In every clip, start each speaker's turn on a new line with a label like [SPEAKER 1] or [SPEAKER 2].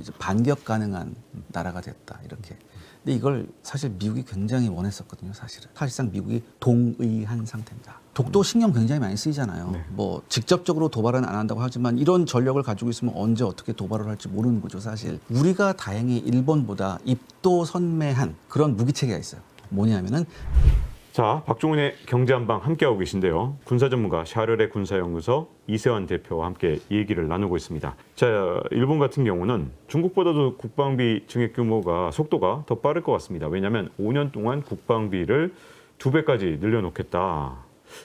[SPEAKER 1] 이제 반격 가능한 나라가 됐다 이렇게. 근데 이걸 사실 미국이 굉장히 원했었거든요. 사실상 미국이 동의한 상태입니다. 독도 신경 굉장히 많이 쓰이잖아요.
[SPEAKER 2] 네.
[SPEAKER 1] 뭐 직접적으로 도발은 안 한다고 하지만 이런 전력을 가지고 있으면 언제 어떻게 도발을 할지 모르는 거죠. 사실 우리가 다행히 일본보다 입도선매한 그런 무기 체계가 있어요. 뭐냐면은
[SPEAKER 2] 자, 박종훈의 경제한방 함께하고 계신데요. 군사전문가 샤르레 군사연구소 이세환 대표와 함께 얘기를 나누고 있습니다. 자, 일본 같은 경우는 중국보다도 국방비 증액 규모가 속도가 더 빠를 것 같습니다. 왜냐하면 5년 동안 국방비를 2배까지 늘려놓겠다.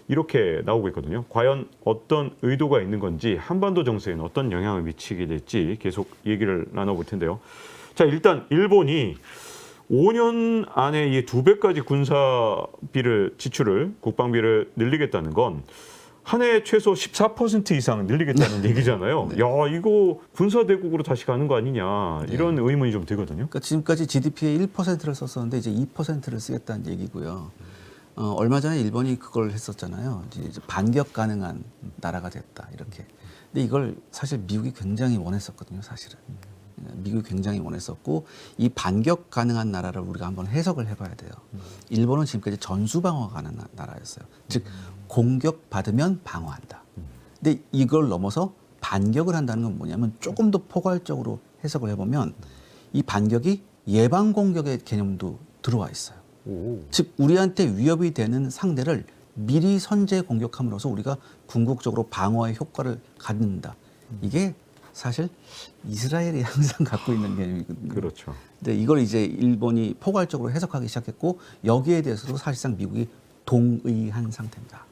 [SPEAKER 2] 이렇게 나오고 있거든요. 과연 어떤 의도가 있는 건지 한반도 정세에는 어떤 영향을 미치게 될지 계속 얘기를 나눠볼 텐데요. 자, 일단 일본이 5년 안에 이 2배까지 군사비를 지출을 국방비를 늘리겠다는 건 한 해에 최소 14% 이상 늘리겠다는 얘기잖아요.
[SPEAKER 1] 네.
[SPEAKER 2] 야, 이거 군사 대국으로 다시 가는 거 아니냐 이런 의문이 좀 들거든요.
[SPEAKER 1] 그러니까 지금까지 GDP의 1%를 썼었는데 이제 2%를 쓰겠다는 얘기고요. 얼마 전에 일본이 그걸 했었잖아요. 이제 반격 가능한 나라가 됐다 이렇게. 근데 이걸 사실 미국이 굉장히 원했었거든요. 사실은. 미국이 굉장히 원했었고 이 반격 가능한 나라를 우리가 한번 해석을 해봐야 돼요. 일본은 지금까지 전수방어가 가능한 나라였어요. 즉 공격받으면 방어한다. 근데 이걸 넘어서 반격을 한다는 건 뭐냐면 조금 더 포괄적으로 해석을 해보면 이 반격이 예방 공격의 개념도 들어와 있어요.
[SPEAKER 2] 오.
[SPEAKER 1] 즉 우리한테 위협이 되는 상대를 미리 선제 공격함으로써 우리가 궁극적으로 방어의 효과를 갖는다. 이게 사실 이스라엘이 항상 갖고 있는 개념이거든요.
[SPEAKER 2] 그렇죠.
[SPEAKER 1] 근데 이걸 이제 일본이 포괄적으로 해석하기 시작했고 여기에 대해서도 사실상 미국이 동의한 상태입니다.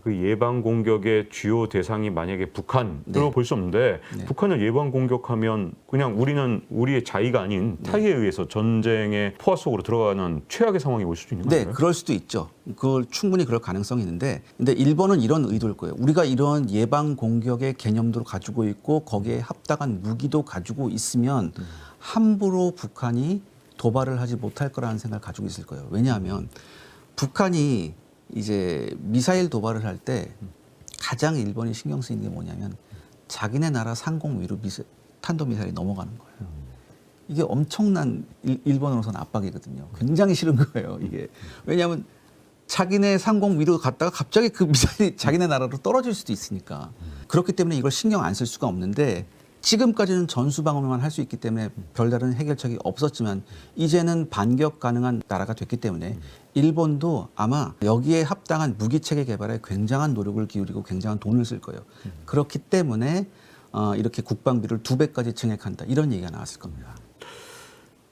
[SPEAKER 2] 그 예방 공격의 주요 대상이 만약에 북한으로
[SPEAKER 1] 네.
[SPEAKER 2] 볼 수 없는데
[SPEAKER 1] 네.
[SPEAKER 2] 북한을 예방 공격하면 그냥 우리는 우리의 자의가 아닌 타의에 의해서 전쟁의 포화 속으로 들어가는 최악의 상황이 올 수도 있는
[SPEAKER 1] 네,
[SPEAKER 2] 거예요.
[SPEAKER 1] 그럴 수도 있죠. 그걸 충분히 그럴 가능성이 있는데, 근데 일본은 이런 의도일 거예요. 우리가 이런 예방 공격의 개념도 가지고 있고 거기에 합당한 무기도 가지고 있으면 함부로 북한이 도발을 하지 못할 거라는 생각을 가지고 있을 거예요. 왜냐하면 북한이 이제 미사일 도발을 할 때 가장 일본이 신경 쓰이는 게 뭐냐면 자기네 나라 상공 위로 탄도미사일이 넘어가는 거예요. 이게 엄청난 일본으로서는 압박이거든요. 굉장히 싫은 거예요, 이게. 왜냐하면 자기네 상공 위로 갔다가 갑자기 그 미사일이 자기네 나라로 떨어질 수도 있으니까. 그렇기 때문에 이걸 신경 안 쓸 수가 없는데 지금까지는 전수방어만 할 수 있기 때문에 별다른 해결책이 없었지만 이제는 반격 가능한 나라가 됐기 때문에 일본도 아마 여기에 합당한 무기체계 개발에 굉장한 노력을 기울이고 굉장한 돈을 쓸 거예요. 그렇기 때문에 이렇게 국방비를 2배까지 증액한다. 이런 얘기가 나왔을 겁니다.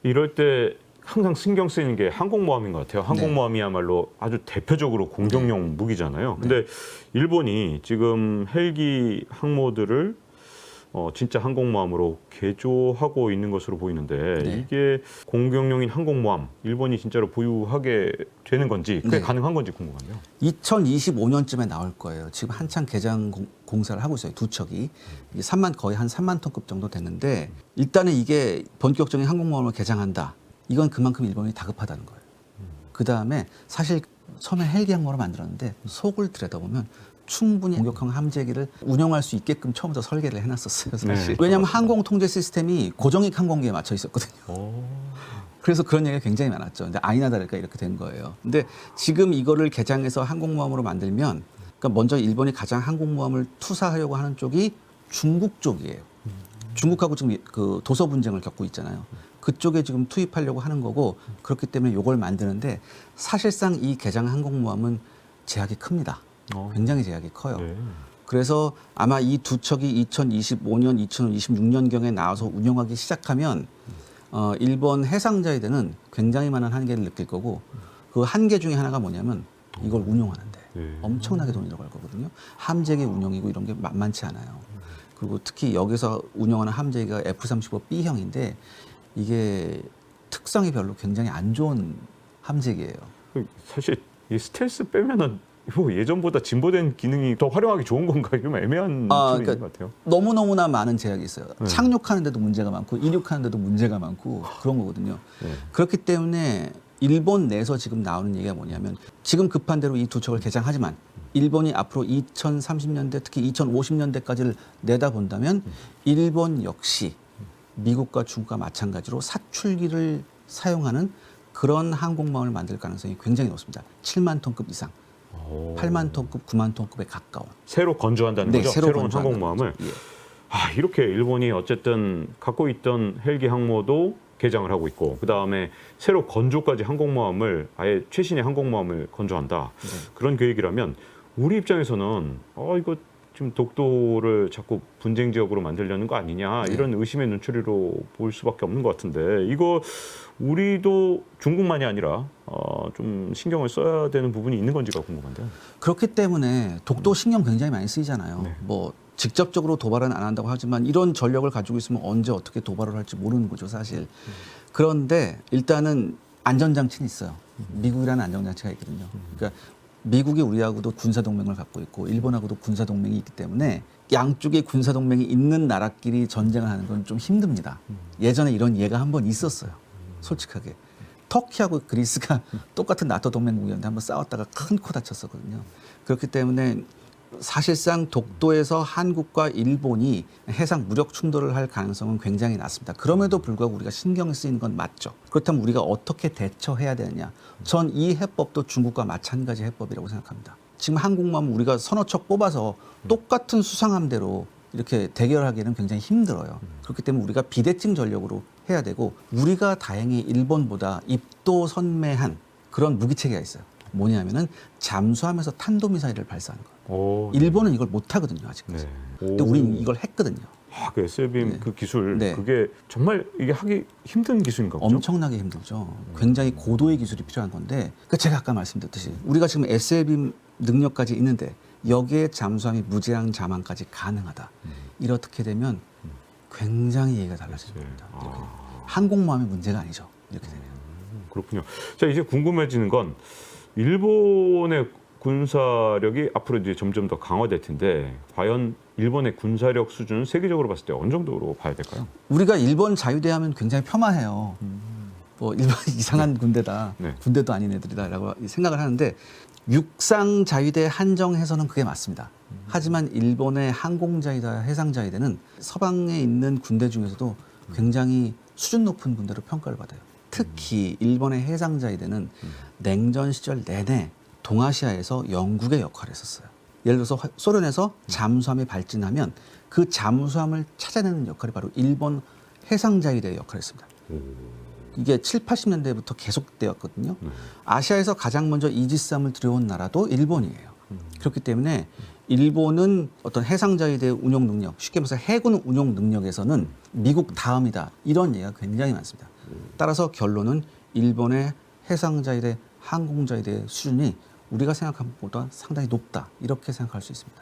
[SPEAKER 2] 이럴 때 항상 신경 쓰이는 게 항공모함인 것 같아요. 항공모함이야말로 아주 대표적으로 공격용 무기잖아요. 근데 일본이 지금 헬기 항모들을 진짜 항공모함으로 개조하고 있는 것으로 보이는데 이게 공격용인 항공모함 일본이 진짜로 보유하게 되는 건지 그게 가능한 건지 궁금하네요.
[SPEAKER 1] 2025년쯤에 나올 거예요. 지금 한창 개장 공사를 하고 있어요. 두 척이. 이게 거의 한 3만 톤급 정도 됐는데 일단은 이게 본격적인 항공모함을 개장한다. 이건 그만큼 일본이 다급하다는 거예요. 그다음에 사실 처음에 헬기 항모를 만들었는데 속을 들여다보면 충분히 공격형 함재기를 운영할 수 있게끔 처음부터 설계를 해놨었어요. 사실. 왜냐하면 항공 통제 시스템이 고정익 항공기에 맞춰 있었거든요. 그래서 그런 얘기가 굉장히 많았죠. 근데 아니나 다를까 이렇게 된 거예요. 근데 지금 이거를 개장해서 항공모함으로 만들면, 그러니까 먼저 일본이 가장 항공모함을 투사하려고 하는 쪽이 중국 쪽이에요. 중국하고 지금 그 도서 분쟁을 겪고 있잖아요. 그쪽에 지금 투입하려고 하는 거고, 그렇기 때문에 이걸 만드는데 사실상 이 개장 항공모함은 제약이 큽니다. 굉장히 제약이 커요.
[SPEAKER 2] 네.
[SPEAKER 1] 그래서 아마 이 두 척이 2025년, 2026년경에 나와서 운영하기 시작하면 일본 해상자위대는 굉장히 많은 한계를 느낄 거고 그 한계 중에 하나가 뭐냐면 이걸 운용하는데 엄청나게 돈이 들어갈 거거든요. 함재기 운용이고 이런 게 만만치 않아요. 그리고 특히 여기서 운영하는 함재기가 F-35B형인데 이게 특성이 별로 굉장히 안 좋은 함재기예요.
[SPEAKER 2] 사실 이 스텔스 빼면은 뭐 예전보다 진보된 기능이 더 활용하기 좋은 건가 좀 애매한 점이 있는 것 같아요.
[SPEAKER 1] 너무너무나 많은 제약이 있어요. 착륙하는데도 문제가 많고 이륙하는데도 문제가 많고 그런 거거든요. 그렇기 때문에 일본 내에서 지금 나오는 얘기가 뭐냐면 지금 급한 대로 이 두 척을 개장하지만 일본이 앞으로 2030년대 특히 2050년대까지를 내다본다면 일본 역시 미국과 중국과 마찬가지로 사출기를 사용하는 그런 항공모함을 만들 가능성이 굉장히 높습니다. 7만 톤급 이상, 8만 톤급, 9만 톤급에 가까운.
[SPEAKER 2] 새로 건조한다는
[SPEAKER 1] 네,
[SPEAKER 2] 거죠?
[SPEAKER 1] 새로
[SPEAKER 2] 새로운
[SPEAKER 1] 건조한다는
[SPEAKER 2] 항공모함을.
[SPEAKER 1] 거죠. 예.
[SPEAKER 2] 이렇게 일본이 어쨌든 갖고 있던 헬기 항모도 개장을 하고 있고 그다음에 새로 건조까지 항공모함을 아예 최신의 항공모함을 건조한다.
[SPEAKER 1] 네.
[SPEAKER 2] 그런 계획이라면 우리 입장에서는 이거 지금 독도를 자꾸 분쟁 지역으로 만들려는 거 아니냐
[SPEAKER 1] 네.
[SPEAKER 2] 이런 의심의 눈초리로 볼 수밖에 없는 것 같은데 이거 우리도 중국만이 아니라 좀 신경을 써야 되는 부분이 있는 건지가 궁금한데요.
[SPEAKER 1] 그렇기 때문에 독도 신경 굉장히 많이 쓰이잖아요.
[SPEAKER 2] 네.
[SPEAKER 1] 뭐 직접적으로 도발은 안 한다고 하지만 이런 전력을 가지고 있으면 언제 어떻게 도발을 할지 모르는 거죠, 사실. 그런데 일단은 안전장치는 있어요. 미국이라는 안전장치가 있거든요. 그러니까 미국이 우리하고도 군사동맹을 갖고 있고 일본하고도 군사동맹이 있기 때문에 양쪽에 군사동맹이 있는 나라끼리 전쟁을 하는 건 좀 힘듭니다. 예전에 이런 예가 한 번 있었어요. 솔직하게. 터키하고 그리스가 똑같은 나토 동맹국이었는데 한번 싸웠다가 큰 코 다쳤었거든요. 그렇기 때문에 사실상 독도에서 한국과 일본이 해상 무력 충돌을 할 가능성은 굉장히 낮습니다. 그럼에도 불구하고 우리가 신경이 쓰이는 건 맞죠. 그렇다면 우리가 어떻게 대처해야 되느냐. 전 이 해법도 중국과 마찬가지 해법이라고 생각합니다. 지금 항공모함 우리가 서너 척 뽑아서 똑같은 수상함대로 이렇게 대결하기는 굉장히 힘들어요. 그렇기 때문에 우리가 비대칭 전력으로 해야 되고 우리가 다행히 일본보다 입도선매한 그런 무기체계가 있어요. 뭐냐면은 잠수함에서 탄도미사일을 발사하는 거예요. 일본은 이걸 못하거든요, 아직까지.
[SPEAKER 2] 네.
[SPEAKER 1] 근데 우리는 이걸 했거든요.
[SPEAKER 2] 그 SLBM
[SPEAKER 1] 네.
[SPEAKER 2] 그 기술
[SPEAKER 1] 네.
[SPEAKER 2] 그게 정말 이게 하기 힘든 기술인가 보죠?
[SPEAKER 1] 엄청나게 힘들죠. 굉장히 고도의 기술이 필요한 건데 그 제가 아까 말씀드렸듯이 우리가 지금 SLBM 능력까지 있는데 여기에 잠수함이 무제한 잠항까지 가능하다. 이렇게 되면 굉장히 얘기가 달라질 겁니다. 이렇게. 항공모함의 문제가 아니죠. 이렇게 되면.
[SPEAKER 2] 그렇군요. 자, 이제 궁금해지는 건 일본의 군사력이 앞으로 이제 점점 더 강화될 텐데 과연 일본의 군사력 수준은 세계적으로 봤을 때 어느 정도로 봐야 될까요?
[SPEAKER 1] 우리가 일본 자위대 하면 굉장히 폄하해요. 뭐 일본 이상한 군대다.
[SPEAKER 2] 네.
[SPEAKER 1] 군대도 아닌 애들이다라고 생각을 하는데 육상 자위대 한정해서는 그게 맞습니다. 하지만 일본의 항공 자위대와 해상 자위대는 서방에 있는 군대 중에서도 굉장히 수준 높은 군대로 평가를 받아요. 특히 일본의 해상 자위대는 냉전 시절 내내 동아시아에서 영국의 역할을 했었어요. 예를 들어서 소련에서 잠수함이 발진하면 그 잠수함을 찾아내는 역할이 바로 일본 해상 자위대의 역할을 했습니다. 이게 7, 80년대부터 계속되었거든요. 아시아에서 가장 먼저 이지스함을 들여온 나라도 일본이에요. 그렇기 때문에 일본은 어떤 해상자위대 운용 능력, 쉽게 말해서 해군 운용 능력에서는 미국 다음이다. 이런 얘기가 굉장히 많습니다. 따라서 결론은 일본의 해상자위대, 항공자위대 수준이 우리가 생각한 것보다 상당히 높다. 이렇게 생각할 수 있습니다.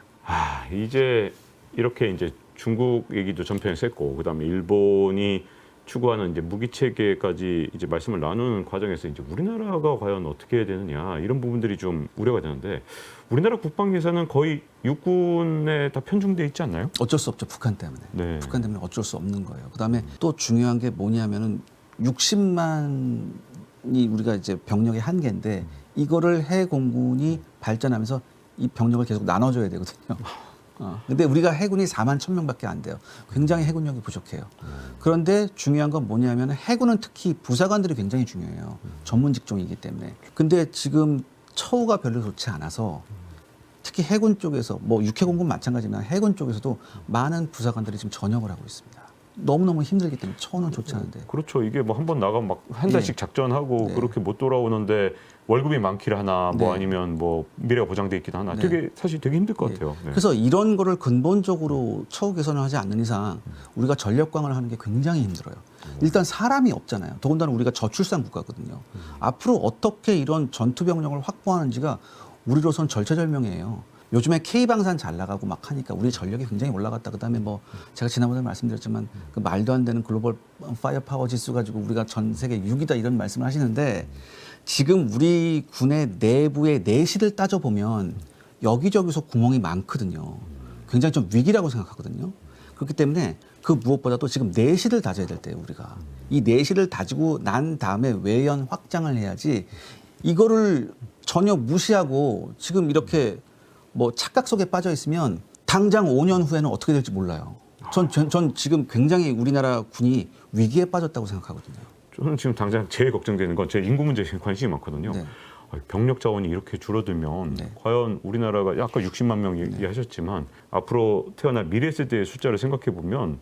[SPEAKER 2] 이제 이렇게 이제 중국 얘기도 전편에서 했고 그다음에 일본이 추구하는 이제 무기 체계까지 이제 말씀을 나누는 과정에서 이제 우리나라가 과연 어떻게 해야 되느냐 이런 부분들이 좀 우려가 되는데 우리나라 국방 예산은 거의 육군에 다 편중돼 있지 않나요?
[SPEAKER 1] 어쩔 수 없죠. 북한 때문에.
[SPEAKER 2] 네.
[SPEAKER 1] 북한 때문에 어쩔 수 없는 거예요. 그다음에 또 중요한 게 뭐냐면은 60만이 우리가 이제 병력의 한계인데 이거를 해 공군이 발전하면서 이 병력을 계속 나눠줘야 되거든요. 근데 우리가 해군이 4만 1,000명밖에 안 돼요. 굉장히 해군력이 부족해요. 그런데 중요한 건 뭐냐면 해군은 특히 부사관들이 굉장히 중요해요. 전문 직종이기 때문에. 근데 지금 처우가 별로 좋지 않아서 특히 해군 쪽에서 뭐 육해공군 마찬가지지만 해군 쪽에서도 많은 부사관들이 지금 전역을 하고 있습니다. 너무너무 힘들기 때문에 처우는 좋지 않은데.
[SPEAKER 2] 그렇죠. 이게 뭐 한 번 나가면 막 한 달씩 작전하고
[SPEAKER 1] 네.
[SPEAKER 2] 그렇게 못 돌아오는데 월급이 많기를 하나 뭐
[SPEAKER 1] 네.
[SPEAKER 2] 아니면 뭐 미래가 보장돼 있긴 하나
[SPEAKER 1] 네.
[SPEAKER 2] 되게 사실 되게 힘들 것 같아요. 네.
[SPEAKER 1] 그래서 이런 거를 근본적으로 처우 개선을 하지 않는 이상 우리가 전력광을 하는 게 굉장히 힘들어요. 일단 사람이 없잖아요. 더군다나 우리가 저출산 국가거든요. 앞으로 어떻게 이런 전투 병력을 확보하는지가 우리로선 절체절명이에요. 요즘에 K방산 잘 나가고 막 하니까 우리 전력이 굉장히 올라갔다. 그다음에 뭐 제가 지난번에 말씀드렸지만 그 말도 안 되는 글로벌 파이어 파워 지수 가지고 우리가 전 세계 6위다 이런 말씀을 하시는데 지금 우리 군의 내부의 내실을 따져보면 여기저기서 구멍이 많거든요. 굉장히 좀 위기라고 생각하거든요. 그렇기 때문에 그 무엇보다도 지금 내실을 다져야 될 때예요, 우리가. 이 내실을 다지고 난 다음에 외연 확장을 해야지 이거를 전혀 무시하고 지금 이렇게 뭐 착각 속에 빠져 있으면 당장 5년 후에는 어떻게 될지 몰라요. 전 지금 굉장히 우리나라 군이 위기에 빠졌다고 생각하거든요.
[SPEAKER 2] 저는 지금 당장 제일 걱정되는 건 제 인구 문제에 관심이 많거든요.
[SPEAKER 1] 네.
[SPEAKER 2] 병력 자원이 이렇게 줄어들면
[SPEAKER 1] 네.
[SPEAKER 2] 과연 우리나라가 아까 60만 명 얘기하셨지만 앞으로 태어날 미래 세대의 숫자를 생각해 보면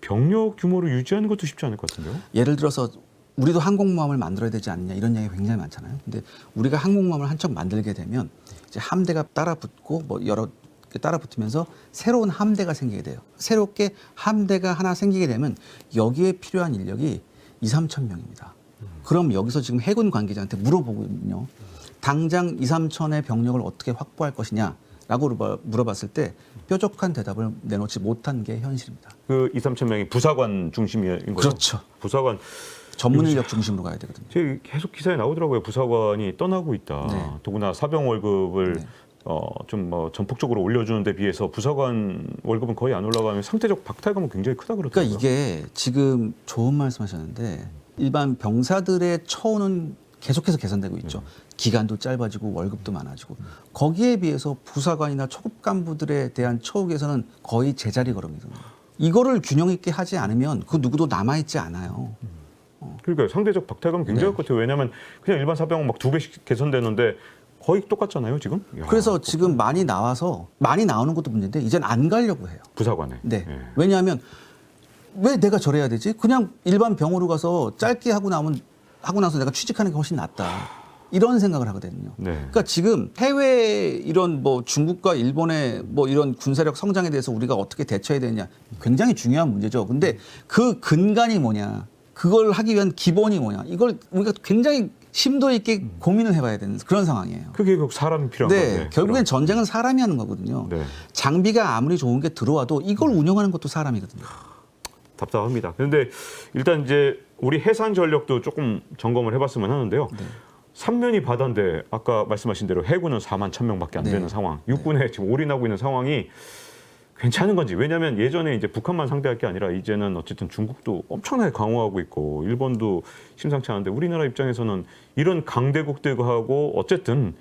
[SPEAKER 2] 병력 규모를 유지하는 것도 쉽지 않을 것 같은데요.
[SPEAKER 1] 예를 들어서 우리도 항공모함을 만들어야 되지 않느냐 이런 이야기가 굉장히 많잖아요. 근데 우리가 항공모함을 한 척 만들게 되면 이제 함대가 따라붙고 뭐 여러 개 따라붙으면서 새로운 함대가 생기게 돼요. 새롭게 함대가 하나 생기게 되면 여기에 필요한 인력이 2, 3천 명입니다. 그럼 여기서 지금 해군 관계자한테 물어보거든요. 당장 2, 3천의 병력을 어떻게 확보할 것이냐라고 물어봤을 때 뾰족한 대답을 내놓지 못한 게 현실입니다.
[SPEAKER 2] 그 2, 3천 명이 부사관 중심인 거죠.
[SPEAKER 1] 그렇죠.
[SPEAKER 2] 부사관
[SPEAKER 1] 전문 인력 중심으로 가야 되거든요.
[SPEAKER 2] 제 계속 기사에 나오더라고요. 부사관이 떠나고 있다.
[SPEAKER 1] 네.
[SPEAKER 2] 더구나 사병 월급을
[SPEAKER 1] 네.
[SPEAKER 2] 좀 뭐 전폭적으로 올려주는 데 비해서 부사관 월급은 거의 안 올라가면 상대적 박탈감은 굉장히 크다 그러더라고요.
[SPEAKER 1] 그러니까 이게 지금 좋은 말씀하셨는데 일반 병사들의 처우는 계속해서 개선되고 있죠. 기간도 짧아지고 월급도 많아지고 거기에 비해서 부사관이나 초급 간부들에 대한 처우 개선은 거의 제자리 걸음이거든요. 이거를 균형 있게 하지 않으면 그 누구도 남아있지 않아요.
[SPEAKER 2] 그러니까 상대적 박탈감 굉장히 할 것 같아요. 왜냐하면 그냥 일반 사병은 막 2배씩 개선되는데 거의 똑같잖아요, 지금. 야,
[SPEAKER 1] 그래서 지금 많이 나와서 많이 나오는 것도 문제인데 이젠 안 가려고 해요.
[SPEAKER 2] 부사관에.
[SPEAKER 1] 네.
[SPEAKER 2] 예.
[SPEAKER 1] 왜냐하면 왜 내가 저래야 되지? 그냥 일반 병으로 가서 짧게 하고 나서 내가 취직하는 게 훨씬 낫다. 이런 생각을 하거든요.
[SPEAKER 2] 네.
[SPEAKER 1] 그러니까 지금 해외 이런 뭐 중국과 일본의 뭐 이런 군사력 성장에 대해서 우리가 어떻게 대처해야 되느냐 굉장히 중요한 문제죠. 근데 그 근간이 뭐냐? 그걸 하기 위한 기본이 뭐냐? 이걸 우리가 굉장히 심도 있게 고민을 해봐야 되는 그런 상황이에요.
[SPEAKER 2] 그게 결국 사람이 필요한
[SPEAKER 1] 네,
[SPEAKER 2] 건데.
[SPEAKER 1] 결국엔 전쟁은 사람이 하는 거거든요.
[SPEAKER 2] 네.
[SPEAKER 1] 장비가 아무리 좋은 게 들어와도 이걸 운영하는 것도 사람이거든요.
[SPEAKER 2] 답답합니다. 그런데 일단 이제 우리 해상 전력도 조금 점검을 해봤으면 하는데요.
[SPEAKER 1] 네.
[SPEAKER 2] 삼면이 바다인데 아까 말씀하신 대로 해군은 4만 1,000명밖에 안
[SPEAKER 1] 네.
[SPEAKER 2] 되는 상황. 육군에 지금 올인하고 있는 상황이 괜찮은 건지. 왜냐하면 예전에 이제 북한만 상대할 게 아니라 이제는 어쨌든 중국도 엄청나게 강화하고 있고 일본도 심상치 않은데 우리나라 입장에서는 이런 강대국들하고 어쨌든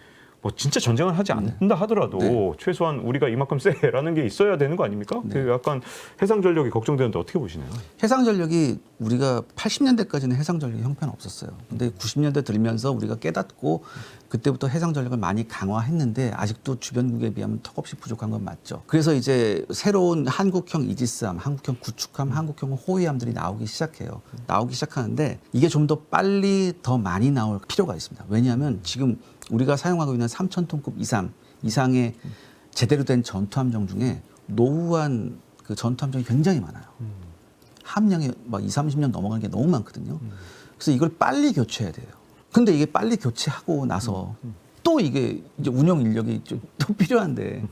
[SPEAKER 2] 뭐 진짜 전쟁을 하지 않는다 하더라도
[SPEAKER 1] 네.
[SPEAKER 2] 최소한 우리가 이만큼 세라는 게 있어야 되는 거 아닙니까?
[SPEAKER 1] 네.
[SPEAKER 2] 그 약간 해상 전력이 걱정되는데 어떻게 보시나요?
[SPEAKER 1] 해상 전력이 우리가 80년대까지는 해상 전력이 형편 없었어요. 근데 90년대 들면서 우리가 깨닫고 그때부터 해상 전력을 많이 강화했는데 아직도 주변국에 비하면 턱없이 부족한 건 맞죠. 그래서 이제 새로운 한국형 이지스함, 한국형 구축함, 한국형 호위함들이 나오기 시작해요. 나오기 시작하는데 이게 좀 더 빨리 더 많이 나올 필요가 있습니다. 왜냐하면 지금 우리가 사용하고 있는 3,000톤급 이상의 제대로 된 전투함정 중에 노후한 그 전투함정이 굉장히 많아요. 함량이 막 2, 30년 넘어가는 게 너무 많거든요. 그래서 이걸 빨리 교체해야 돼요. 근데 이게 빨리 교체하고 나서 또 이게 이제 운영 인력이 또 필요한데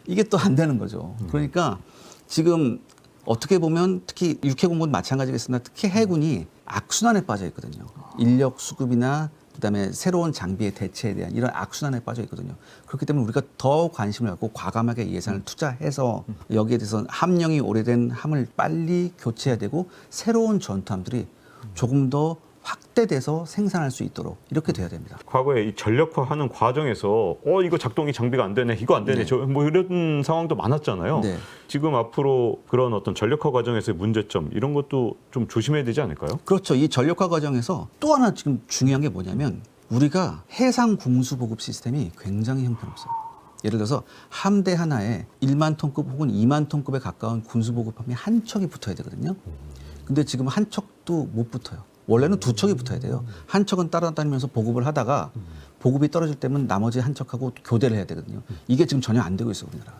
[SPEAKER 1] 이게 또 안 되는 거죠. 그러니까 지금 어떻게 보면 특히 육해공군 마찬가지겠으나 특히 해군이 악순환에 빠져 있거든요. 인력 수급이나 그다음에 새로운 장비의 대체에 대한 이런 악순환에 빠져 있거든요. 그렇기 때문에 우리가 더 관심을 갖고 과감하게 예산을 투자해서 여기에 대해서 함량이 오래된 함을 빨리 교체해야 되고 새로운 전투함들이 조금 더 확대돼서 생산할 수 있도록 이렇게 돼야 됩니다.
[SPEAKER 2] 과거에 이 전력화하는 과정에서 이거 작동이 장비가 안 되네, 이거 안 되네,
[SPEAKER 1] 네.
[SPEAKER 2] 저 뭐 이런 상황도 많았잖아요.
[SPEAKER 1] 네.
[SPEAKER 2] 지금 앞으로 그런 어떤 전력화 과정에서의 문제점 이런 것도 좀 조심해야 되지 않을까요?
[SPEAKER 1] 그렇죠. 이 전력화 과정에서 또 하나 지금 중요한 게 뭐냐면 우리가 해상 군수 보급 시스템이 굉장히 형편없어요. 예를 들어서 함대 하나에 1만 톤급 혹은 2만 톤급에 가까운 군수 보급함이 한 척이 붙어야 되거든요. 근데 지금 한 척도 못 붙어요. 원래는 2척이 붙어야 돼요. 한 척은 따라다니면서 보급을 하다가 보급이 떨어질 때면 나머지 한 척하고 교대를 해야 되거든요. 이게 지금 전혀 안 되고 있어요, 우리나라.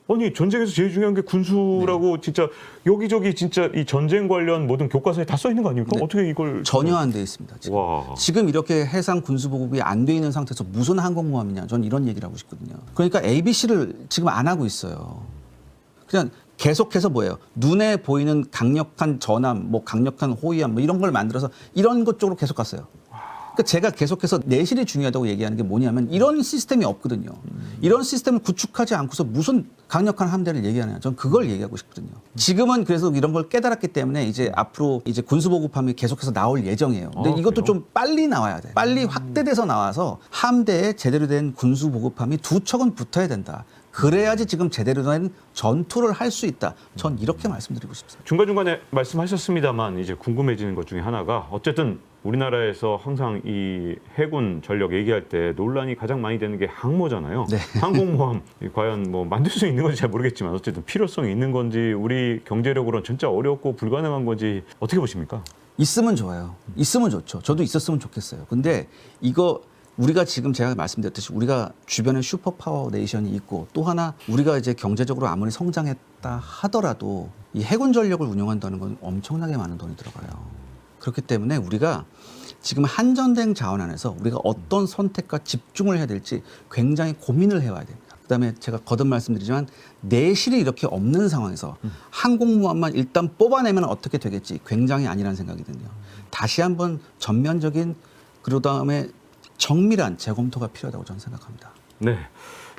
[SPEAKER 2] 아니 전쟁에서 제일 중요한 게 군수라고
[SPEAKER 1] 네.
[SPEAKER 2] 진짜 여기저기 진짜 이 전쟁 관련 모든 교과서에 다 써 있는 거 아닙니까?
[SPEAKER 1] 네.
[SPEAKER 2] 어떻게 이걸
[SPEAKER 1] 전혀 안 돼 있습니다. 지금.
[SPEAKER 2] 와.
[SPEAKER 1] 지금 이렇게 해상 군수 보급이 안 돼 있는 상태에서 무슨 항공모함이냐. 저는 이런 얘기를 하고 싶거든요. 그러니까 ABC를 지금 안 하고 있어요. 그냥 계속해서 뭐예요? 눈에 보이는 강력한 전함, 뭐 강력한 호위함, 뭐 이런 걸 만들어서 이런 것 쪽으로 계속 갔어요. 그러니까 제가 계속해서 내실이 중요하다고 얘기하는 게 뭐냐면 이런 시스템이 없거든요. 이런 시스템을 구축하지 않고서 무슨 강력한 함대를 얘기하느냐. 저는 그걸 얘기하고 싶거든요. 지금은 그래서 이런 걸 깨달았기 때문에 이제 앞으로 이제 군수보급함이 계속해서 나올 예정이에요. 근데 이것도
[SPEAKER 2] 그래요?
[SPEAKER 1] 좀 빨리 나와야 돼. 빨리 확대돼서 나와서 함대에 제대로 된 군수보급함이 2척은 붙어야 된다. 그래야지 지금 제대로 된 전투를 할 수 있다. 전 이렇게 말씀드리고 싶습니다.
[SPEAKER 2] 중간중간에 말씀하셨습니다만 이제 궁금해지는 것 중에 하나가 어쨌든 우리나라에서 항상 이 해군 전력 얘기할 때 논란이 가장 많이 되는 게 항모잖아요.
[SPEAKER 1] 네.
[SPEAKER 2] 항공모함 과연 뭐 만들 수 있는 건지 잘 모르겠지만 어쨌든 필요성이 있는 건지 우리 경제력으로는 진짜 어렵고 불가능한 건지 어떻게 보십니까?
[SPEAKER 1] 있으면 좋아요. 있으면 좋죠. 저도 있었으면 좋겠어요. 근데 이거 우리가 지금 제가 말씀드렸듯이 우리가 주변에 슈퍼파워 네이션이 있고 또 하나 우리가 이제 경제적으로 아무리 성장했다 하더라도 이 해군 전력을 운영한다는 건 엄청나게 많은 돈이 들어가요. 그렇기 때문에 우리가 지금 한전된 자원 안에서 우리가 어떤 선택과 집중을 해야 될지 굉장히 고민을 해와야 됩니다. 그다음에 제가 거듭 말씀드리지만 내실이 이렇게 없는 상황에서 항공모함만 일단 뽑아내면 어떻게 되겠지 굉장히 아니라는 생각이 드네요. 다시 한번 전면적인 그다음에 정밀한 재검토가 필요하다고 저는 생각합니다.
[SPEAKER 2] 네.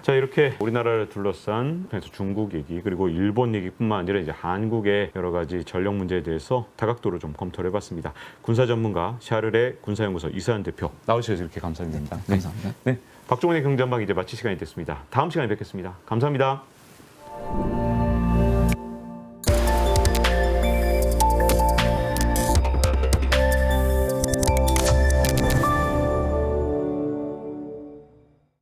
[SPEAKER 2] 자, 이렇게 우리나라를 둘러싼 그래서 중국 얘기 그리고 일본 얘기뿐만 아니라 이제 한국의 여러 가지 전력 문제에 대해서 다각도로 좀 검토를 해봤습니다. 군사 전문가 샤르레 군사연구소 이세환 대표 나오셔서 이렇게 감사드립니다.
[SPEAKER 1] 감사합니다.
[SPEAKER 2] 네. 박종훈의 경제한방 이제 마칠 시간이 됐습니다. 다음 시간에 뵙겠습니다. 감사합니다.